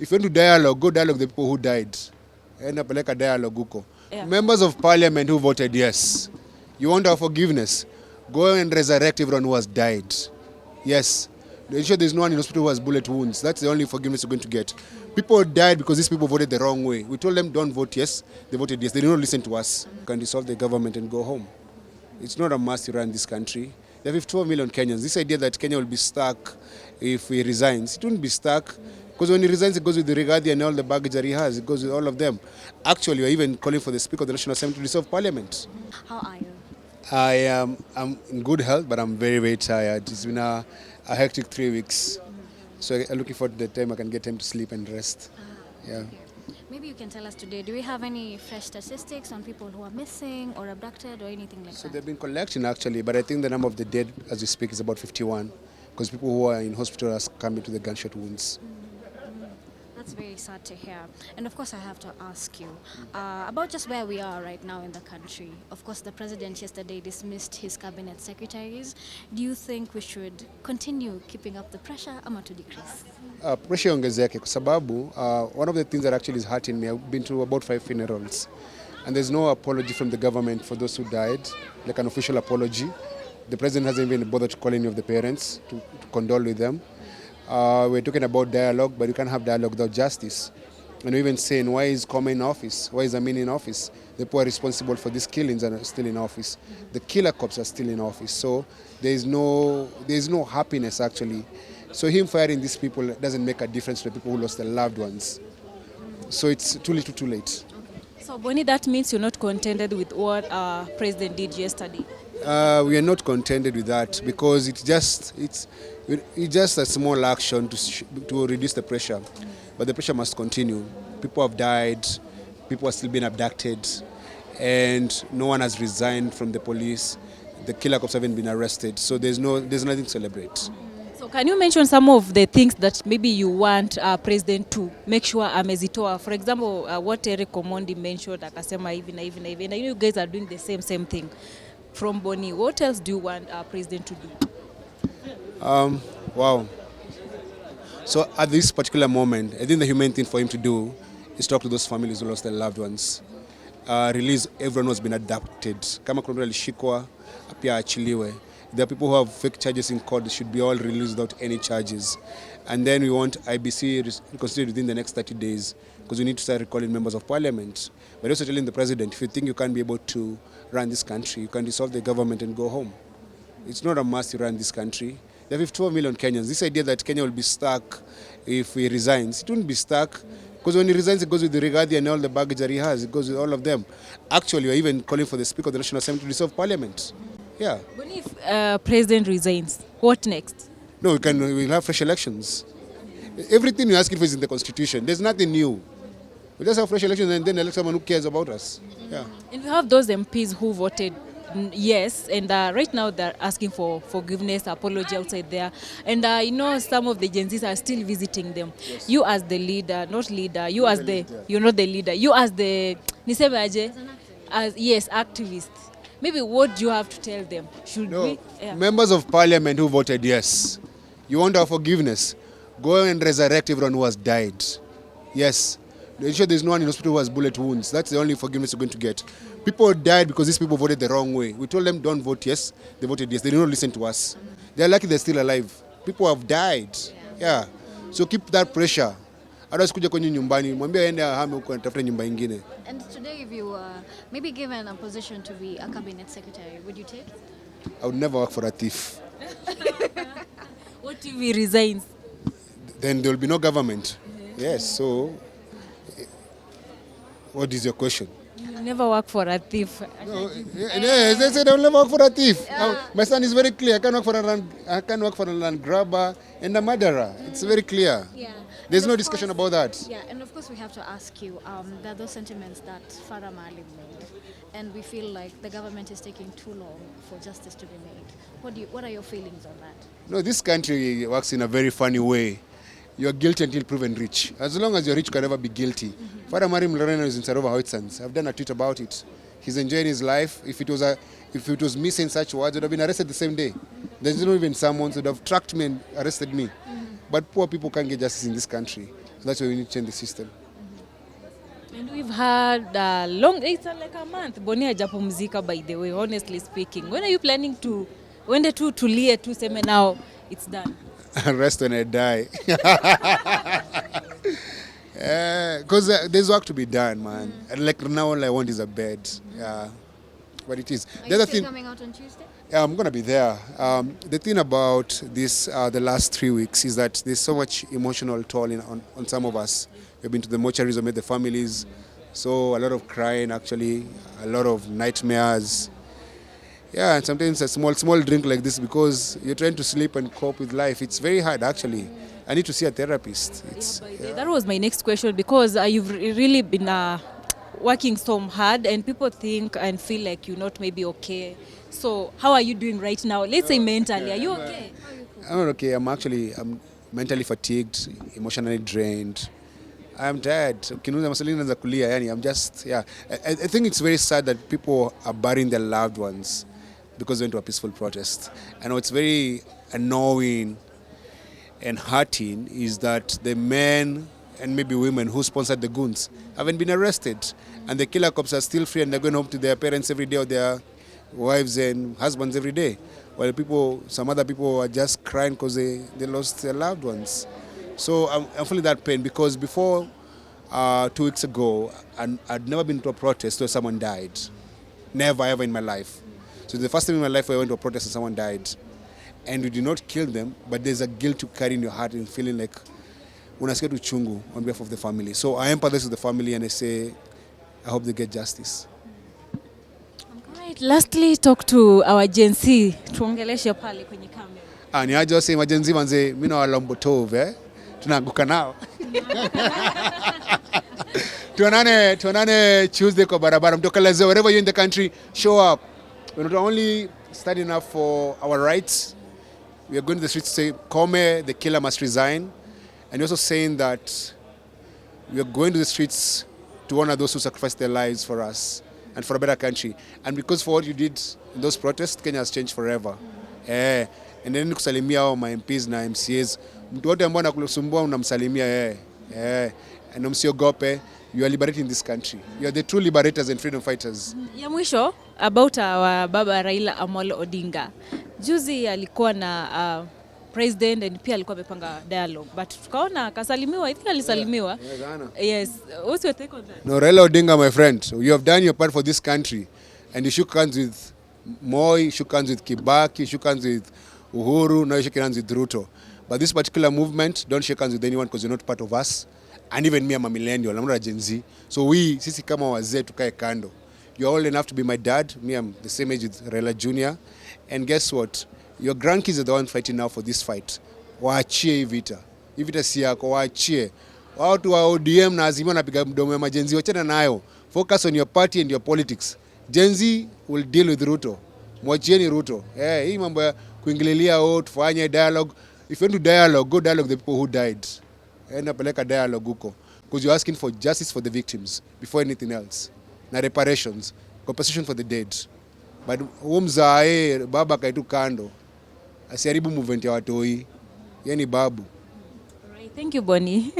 If you want to dialogue, go dialogue with the people who died. End up like a dialogue huko. Yeah. Members of parliament who voted yes. You want our forgiveness? Go and resurrect everyone who has died. Yes. Ensure there's no one in hospital who has bullet wounds. That's the only forgiveness you're going to get. People died because these people voted the wrong way. We told them don't vote yes. They voted yes. They did not listen to us. Can dissolve the government and go home. It's not a must to run this country. There are 12 million Kenyans. This idea that Kenya will be stuck if he resigns, it won't be stuck. Because when he resigns, it goes with the Rigathi and all the baggage that he has. It goes with all of them. Actually, we're even calling for the Speaker of the National Assembly to dissolve Parliament. How are you? I'm in good health, but I'm very, very tired. It's been a hectic 3 weeks. So I'm looking forward to the time I can get time to sleep and rest. Yeah. Okay. Maybe you can tell us today, do we have any fresh statistics on people who are missing or abducted or anything like So that? they've been collecting actually, but I think the number of the dead as we speak is about 51. Because people who are in hospital are coming to the gunshot wounds. That's very sad to hear. And of course, I have to ask you about just where we are right now in the country. Of course, the president yesterday dismissed his cabinet secretaries. Do you think we should continue keeping up the pressure ama to decrease? Pressure ongezeke kwa sababu one of the things that actually is hurting me, I've been to about 5 funerals and there's no apology from the government for those who died, like an official apology. The president hasn't even bothered to call any of the parents to condole with them. We're talking about dialogue, but you can't have dialogue without justice. And we're even saying, why is Kome in office? Why is Amin in office? The people are responsible for these killings are still in office. The killer cops are still in office. So there's no happiness actually. So him firing these people doesn't make a difference to the people who lost their loved ones. So it's too little, too late. So, Boni, that means you're not contented with what President did yesterday? We are not contented with that because it's just a small action to reduce the pressure. But the pressure must continue. People have died, people are still being abducted, and no one has resigned from the police. The killer cops haven't been arrested, so there's nothing to celebrate. So can you mention some of the things that maybe you want president to make sure amezitoa? For example, what Eric Omondi mentioned, akasema hivi na hivi na hivi. And I know you guys are doing the same thing. From Boni, what else do you want president to do? Wow. So at this particular moment, I think the humane thing for him to do is talk to those families who lost their loved ones. Release everyone who has been abducted. Kama kuna mtu alishikwa, pia achiliwe. There are people who have fake charges in court. They should be all released without any charges. And then we want IBC considered within the next 30 days because we need to start recalling members of parliament. But also telling the president, if you think you can't be able to run this country, you can dissolve the government and go home. It's not a must to run this country. There are 12 million Kenyans. This idea that Kenya will be stuck if he resigns, it won't be stuck. Because when he resigns, it goes with the Rigathi and all the baggage that he has. It goes with all of them. Actually, we're even calling for the Speaker of the National Assembly to dissolve Parliament. Yeah. But if president resigns, what next? No, we'll have fresh elections. Everything you're asking for is in the Constitution. There's nothing new. We just have fresh elections and then elect someone who cares about us. Yeah. And we have those MPs who voted yes, and right now they're asking for forgiveness, apology outside there. And you know, some of the Gen Zs are still visiting them. Yes. You as the leader, not leader, you as the, you're not the leader, you as the, niseme aje? As, yes, activist. Maybe what do you have to tell them? Should we? Yeah. Members of parliament who voted yes. You want our forgiveness? Go and resurrect everyone who has died. Yes. Ensure there's no one in hospital who has bullet wounds. That's the only forgiveness you're going to get. People died because these people voted the wrong way. We told them don't vote yes. They voted yes. They did not listen to us. They're lucky they're still alive. People have died. Yeah. So keep that pressure. Otherwise kuja kwenye nyumbani, mwambie aende ahame huko atafute nyumba ingine. And today if you were maybe given a position to be a cabinet secretary, would you take it? I would never work for a thief. What if he resigns? Then there will be no government. Yes, so what is your question? You never work for a thief. No, yes, they said I will never work for a thief. My son is very clear. I can't work for a land grabber and a murderer. It's very clear. Yeah. There's no discussion about that. Yeah, and of course we have to ask you, there are those sentiments that Farah Maalim made, and we feel like the government is taking too long for justice to be made. What are your feelings on that? No, this country works in a very funny way. You're guilty until proven rich. As long as you're rich, you can never be guilty. Farah Maalim Lorena is in Sarova Hoytsans. I've done a tweet about it. He's enjoying his life. If it was me saying such words, I would have been arrested the same day. There's not even someone who would have tracked me and arrested me. But poor people can't get justice in this country. So that's why we need to change the system. And we've had it's like a month. Boni hajapumzika, by the way, honestly speaking. When are you planning to, wende tu tulie tu seme now it's done? Rest when I die. Because there's work to be done, man. And like now, all I want is a bed. Yeah, but it is. Are you still coming out on Tuesday? Yeah, I'm gonna be there. The thing about this, the last 3 weeks, is that there's so much emotional toll on some of us. We've been to the mortuaries, we met the families, so a lot of crying, actually, a lot of nightmares. Yeah, and sometimes a small drink like this, because you're trying to sleep and cope with life. It's very hard, actually. I need to see a therapist. That was my next question, because you've really been working so hard, and people think and feel like you're not maybe okay. So how are you doing right now? Let's say mentally, are you okay? I'm not okay. I'm mentally fatigued, emotionally drained. I'm tired. I'm just, yeah. I think it's very sad that people are burying their loved ones because they went to a peaceful protest. And what's very annoying and hurting is that the men and maybe women who sponsored the goons haven't been arrested. And the killer cops are still free, and they're going home to their parents every day, or their wives and husbands every day. While some other people are just crying because they lost their loved ones. So I'm feeling that pain, because before 2 weeks ago, I'd never been to a protest where someone died. Never, ever in my life. So the first time in my life where I went to a protest and someone died. And we did not kill them, but there's a guilt to carry in your heart and feeling like unasikia tu chungu on behalf of the family. So I empathize with the family, and I say, I hope they get justice. Right. Lastly, talk to our Gen Z. Tuongeleshe pale kwenye kamera. Ni aje wase Gen Z manze, mimi na walombotov tunaanguka nao. Tuonane Tuesday kwa barabara. Mtokeleze wherever you're in the country, show up. We're not only standing up for our rights, we are going to the streets to say, Kome, the killer must resign. And we're also saying that we are going to the streets to honor those who sacrificed their lives for us and for a better country. And because for what you did in those protests, Kenya has changed forever. And then kusalimia hao ma MPs na MCAs. Mtu wote ambao anakusumbua unamsalimia and msiogope. You are liberating this country. You are the true liberators and freedom fighters. Ya mwisho, about our baba Raila Amolo Odinga. Juzi alikuwa na president, and pia alikuwa amepanga dialogue, but tukaona akasalimiwa. I think alisalimiwa. Yes. What's your take on that? No, Raila Odinga, my friend, you have done your part for this country, and you shook hands with Moi, you shook hands with Kibaki, you shook hands with Uhuru, now you shook hands with RUTO. But this particular movement, don't shake hands with anyone, because you're not part of us. And even me, I'm a millennial, I'm not a Gen Z. So sisi kama wazee tukae kando. You're old enough to be my dad. Me, I'm the same age with Raila Jr. And guess what? Your grandkids are the ones fighting now for this fight. Waachie hii vita. Hii vita si yako, waachie. Watu wa ODM na Azimio wanapiga mdomo ya majenzi, wachana nayo. Focus on your party and your politics. Gen Z will deal with RUTO. Mwachieni RUTO. Hii mambo ya kuingililia tufanye dialogue. If you want to dialogue, go dialogue with the people who died. Napeleka dialogue huko. Because you're asking for justice for the victims before anything else. Na reparations, compensation for the dead. But mzae baba kaitu kando. Asiharibu movement ya watoi. Yeye ni babu. All right, thank you, Bonnie.